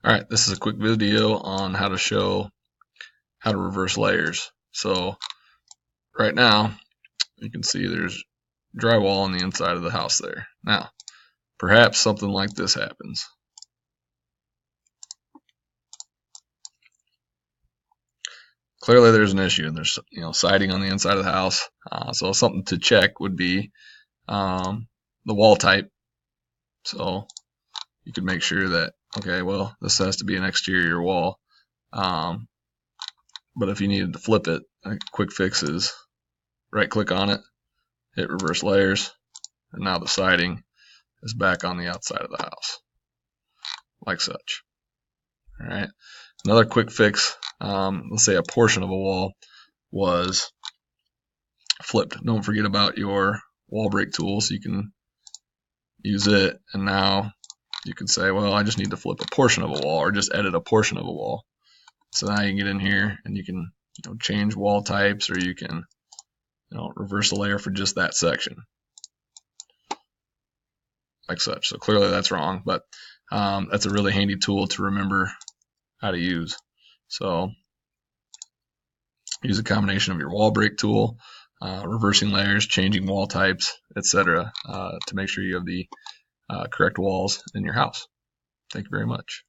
Alright, this is a quick video on how to show how to reverse layers. So right now you can see there's drywall on the inside of the house there. Now perhaps something like this happens. Clearly there's an issue. There's siding on the inside of the house. So something to check would be the wall type. So you could make sure that, okay, well, this has to be an exterior wall. But if you needed to flip it, a quick fix is right click on it, hit reverse layers, and now the siding is back on the outside of the house, like such. All right. Another quick fix, let's say a portion of a wall was flipped. Don't forget about your wall break tool, so you can use it, and now you can say, well, I just need to flip a portion of a wall, or just edit a portion of a wall. So now you can get in here and you can change wall types, or you can reverse the layer for just that section, like such. So clearly that's wrong, but that's a really handy tool to remember how to use. So use a combination of your wall break tool, reversing layers, changing wall types, etc., to make sure you have the correct walls in your house. Thank you very much.